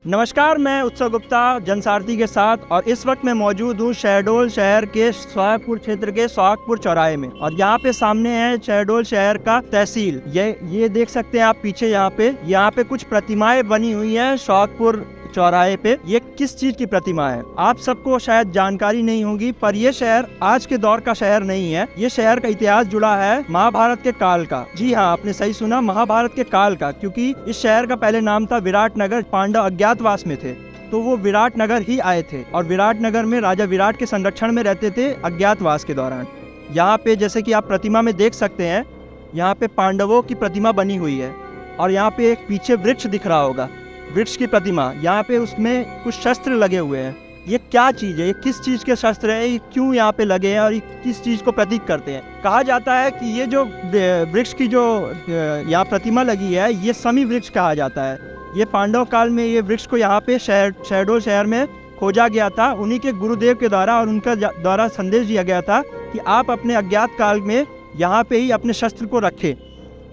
नमस्कार, मैं उत्सव गुप्ता जनसारथी के साथ और इस वक्त मैं मौजूद हूँ शहडोल शहर के सोहागपुर क्षेत्र के सोहागपुर चौराहे में। और यहाँ पे सामने है शहडोल शहर का तहसील। ये देख सकते हैं आप पीछे यहाँ पे कुछ प्रतिमाएं बनी हुई हैं सोहागपुर चौराहे पे। ये किस चीज की प्रतिमा है आप सबको शायद जानकारी नहीं होगी, पर ये शहर आज के दौर का शहर नहीं है। ये शहर का इतिहास जुड़ा है महाभारत के काल का। जी हाँ, आपने सही सुना, महाभारत के काल का, क्योंकि इस शहर का पहले नाम था विराट नगर। पांडव अज्ञातवास में थे तो वो विराट नगर ही आए थे और विराट नगर में राजा विराट के संरक्षण में रहते थे अज्ञातवास के दौरान। यहाँ पे जैसे कि आप प्रतिमा में देख सकते हैं, यहाँ पे पांडवों की प्रतिमा बनी हुई है और यहाँ पे एक पीछे वृक्ष दिख रहा होगा, वृक्ष की प्रतिमा। यहाँ पे उसमें कुछ शस्त्र लगे हुए हैं। ये क्या चीज़ है, ये किस चीज़ के शस्त्र है, ये क्यों यहाँ पे लगे हैं और ये किस चीज़ को प्रतीक करते हैं? कहा जाता है कि ये जो वृक्ष की जो यहाँ प्रतिमा लगी है, ये समी वृक्ष कहा जाता है। ये पांडव काल में ये वृक्ष को यहाँ पे शहडोल शहर में खोजा गया था, उन्हीं के गुरुदेव के द्वारा, और उनका द्वारा संदेश दिया गया था कि आप अपने अज्ञात काल में यहाँ पे ही अपने शस्त्र को रखें।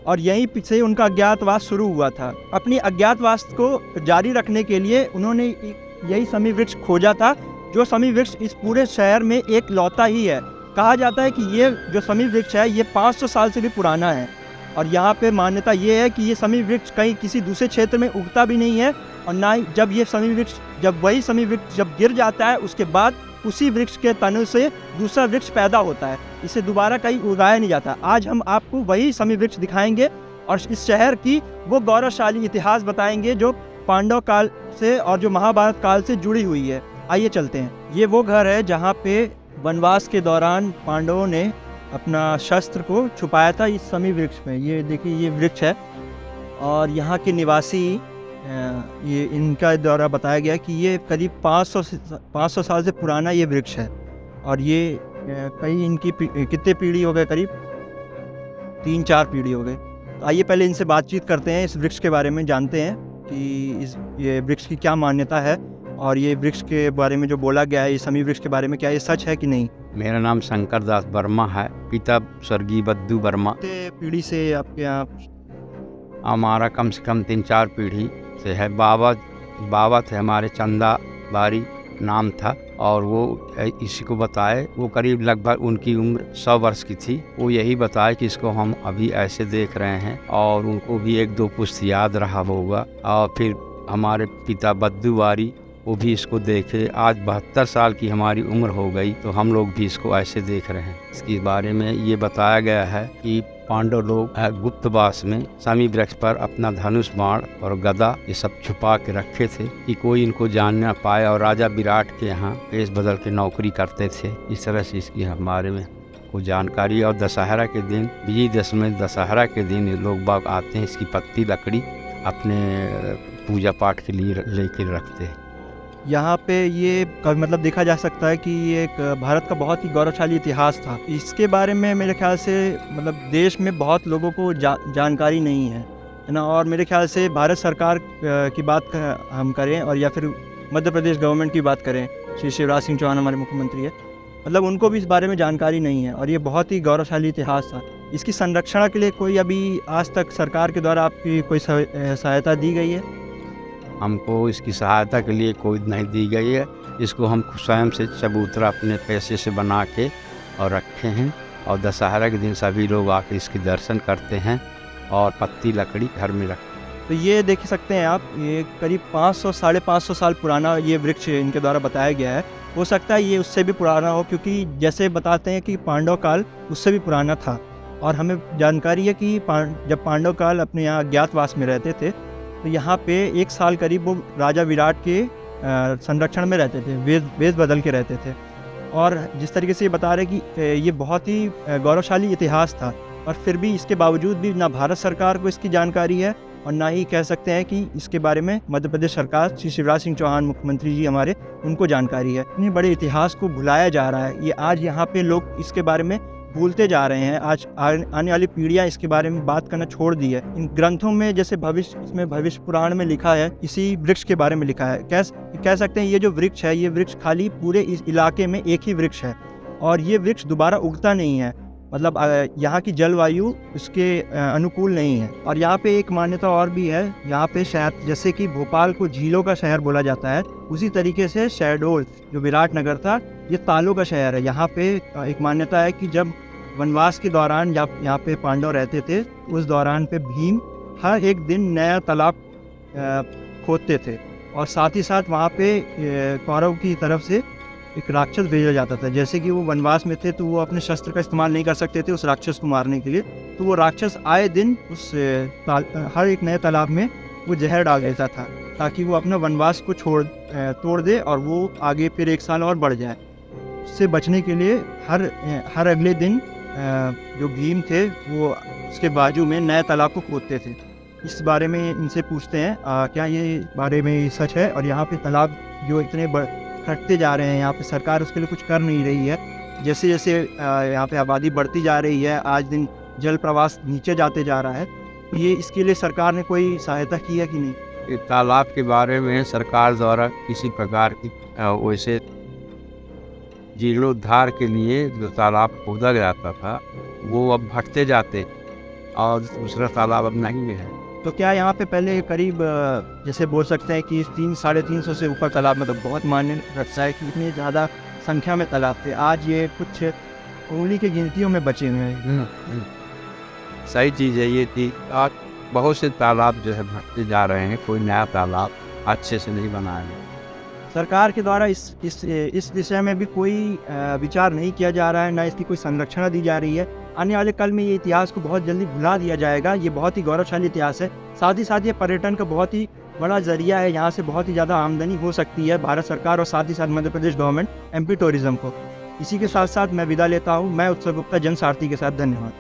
और यहीं से उनका अज्ञातवास शुरू हुआ था। अपनी अज्ञातवास को जारी रखने के लिए उन्होंने यही समी वृक्ष खोजा था, जो समी वृक्ष इस पूरे शहर में एक लौता ही है। कहा जाता है कि ये जो समी वृक्ष है ये 500 साल से भी पुराना है। और यहाँ पे मान्यता ये है कि ये समी वृक्ष कहीं किसी दूसरे क्षेत्र में उगता भी नहीं है, और ना ही जब वही समी वृक्ष जब गिर जाता है उसके बाद उसी वृक्ष के तने से दूसरा वृक्ष पैदा होता है, इसे दोबारा कहीं उगाया नहीं जाता। आज हम आपको वही समी वृक्ष दिखाएंगे और इस शहर की वो गौरवशाली इतिहास बताएंगे जो पांडव काल से और जो महाभारत काल से जुड़ी हुई है। आइए चलते हैं। ये वो घर है जहाँ पे वनवास के दौरान पांडवों ने अपना शस्त्र को छुपाया था, इस समी वृक्ष में। ये देखिए, ये वृक्ष है और यहाँ के निवासी ये इनका द्वारा बताया गया कि ये करीब 500 साल से पुराना ये वृक्ष है। और ये कई इनकी कितने पीढ़ी हो गए, करीब 3-4 पीढ़ी हो गए। तो आइए पहले इनसे बातचीत करते हैं, इस वृक्ष के बारे में जानते हैं कि ये वृक्ष की क्या मान्यता है और ये वृक्ष के बारे में जो बोला गया है, ये समी वृक्ष के बारे में, क्या ये सच है कि नहीं? मेरा नाम शंकर दास वर्मा है, पिता स्वर्गीय बद्दू वर्मा। कितने पीढ़ी से आपके यहाँ? हमारा कम से कम 3-4 पीढ़ी से है। बाबा थे हमारे, चंदा बारी नाम था, और वो इसी को बताए। वो करीब लगभग उनकी उम्र 100 वर्ष की थी। वो यही बताए कि इसको हम अभी ऐसे देख रहे हैं, और उनको भी 1-2 पुश्त याद रहा होगा। और फिर हमारे पिता बद्दू बारी, वो भी इसको देखे। आज 72 साल की हमारी उम्र हो गई तो हम लोग भी इसको ऐसे देख रहे हैं। इसके बारे में ये बताया गया है कि पांडव लोग गुप्तवास में समी वृक्ष पर अपना धनुष, बाण और गदा ये सब छुपा के रखे थे कि कोई इनको जान न पाए, और राजा विराट के यहाँ वेश बदल के नौकरी करते थे। इस तरह से इसकी हमारे में को जानकारी। और दशहरा के दिन, विजयदशमी दशहरा के दिन लोग बाग आते हैं, इसकी पत्ती लकड़ी अपने पूजा पाठ के लिए लेकर रखते हैं। यहाँ पे ये मतलब देखा जा सकता है कि ये एक भारत का बहुत ही गौरवशाली इतिहास था। इसके बारे में मेरे ख्याल से मतलब देश में बहुत लोगों को जानकारी नहीं है ना। और मेरे ख्याल से भारत सरकार की बात हम करें, और या फिर मध्य प्रदेश गवर्नमेंट की बात करें, श्री शिवराज सिंह चौहान हमारे मुख्यमंत्री है, मतलब उनको भी इस बारे में जानकारी नहीं है। और ये बहुत ही गौरवशाली इतिहास था। इसकी संरक्षण के लिए कोई अभी आज तक सरकार के द्वारा आपकी कोई सहायता दी गई है? हमको इसकी सहायता के लिए कोई नहीं दी गई है। इसको हम स्वयं से चबूतरा अपने पैसे से बना के और रखे हैं, और दशहरा के दिन सभी लोग आके इसके दर्शन करते हैं और पत्ती लकड़ी घर में रखते। तो ये देख सकते हैं आप, ये करीब 500-550 साल पुराना ये वृक्ष इनके द्वारा बताया गया है। हो सकता है ये उससे भी पुराना हो, क्योंकि जैसे बताते हैं कि पांडव काल उससे भी पुराना था। और हमें जानकारी है कि जब पांडव काल अपने यहाँ अज्ञातवास में रहते थे तो यहाँ पे 1 साल करीब वो राजा विराट के संरक्षण में रहते थे, वेश बदल के रहते थे। और जिस तरीके से ये बता रहे कि ये बहुत ही गौरवशाली इतिहास था, और फिर भी इसके बावजूद भी ना भारत सरकार को इसकी जानकारी है, और ना ही कह सकते हैं कि इसके बारे में मध्य प्रदेश सरकार, श्री शिवराज सिंह चौहान मुख्यमंत्री जी हमारे, उनको जानकारी है। इतने बड़े इतिहास को भुलाया जा रहा है। ये आज यहाँ पे लोग इसके बारे में भूलते जा रहे हैं। आज आने वाली पीढ़ियां इसके बारे में बात करना छोड़ दी है। इन ग्रंथों में जैसे इसमें भविष्य पुराण में लिखा है, इसी वृक्ष के बारे में लिखा है। कह सकते हैं ये जो वृक्ष है, ये वृक्ष खाली पूरे इस इलाके में एक ही वृक्ष है, और ये वृक्ष दोबारा उगता नहीं है। मतलब यहाँ की जलवायु उसके अनुकूल नहीं है। और यहाँ पे एक मान्यता और भी है, यहाँ पे शायद जैसे कि भोपाल को झीलों का शहर बोला जाता है, उसी तरीके से शहडोल जो विराटनगर था ये तालों का शहर है। यहाँ पे एक मान्यता है कि जब वनवास के दौरान जब यहाँ पे पांडव रहते थे, उस दौरान पे भीम हर एक दिन नया तालाब खोदते थे, और साथ ही साथ वहाँ पे कौरव की तरफ से एक राक्षस भेजा जाता था। जैसे कि वो वनवास में थे तो वो अपने शस्त्र का इस्तेमाल नहीं कर सकते थे उस राक्षस को मारने के लिए, तो वो राक्षस आए दिन उस हर एक नए तालाब में वो जहर डाल देता था ताकि वो अपना वनवास को तोड़ दे और वो आगे फिर 1 साल और बढ़ जाए। उससे बचने के लिए हर अगले दिन जो भीम थे वो उसके बाजू में नए तालाब को खोदते थे। इस बारे में इनसे पूछते हैं क्या ये बारे में सच है, और यहाँ पे तालाब जो इतने घटते जा रहे हैं, यहाँ पे सरकार उसके लिए कुछ कर नहीं रही है। जैसे जैसे यहाँ पे आबादी बढ़ती जा रही है, आज दिन जल प्रवाह नीचे जाते जा रहा है, ये इसके लिए सरकार ने कोई सहायता की है कि नहीं? तालाब के बारे में सरकार द्वारा किसी प्रकार की वैसे जीर्णोद्धार के लिए जो तालाब खोदा जाता था वो अब घटते जाते और दूसरा तालाब अब नहीं है। तो क्या यहाँ पे पहले करीब जैसे बोल सकते हैं कि 300-350 से ऊपर तालाब, मतलब बहुत मायने रखता है कि इतनी ज़्यादा संख्या में तालाब थे, आज ये कुछ उंगली की गिनतियों में बचे हुए हैं। सही चीज़ है ये थी। आज बहुत से तालाब जो है घटते जा रहे हैं, कोई नया तालाब अच्छे से नहीं बनाया है। सरकार के द्वारा इस विषय में भी कोई विचार नहीं किया जा रहा है, ना इसकी कोई संरक्षण दी जा रही है। आने वाले कल में ये इतिहास को बहुत जल्दी भुला दिया जाएगा। ये बहुत ही गौरवशाली इतिहास है, साथ ही साथ ये पर्यटन का बहुत ही बड़ा जरिया है। यहाँ से बहुत ही ज़्यादा आमदनी हो सकती है भारत सरकार और साथ ही साथ Madhya Pradesh government MP tourism को। इसी के साथ साथ मैं विदा लेता हूँ। मैं उत्सव गुप्ता, जनसारथी के साथ। धन्यवाद।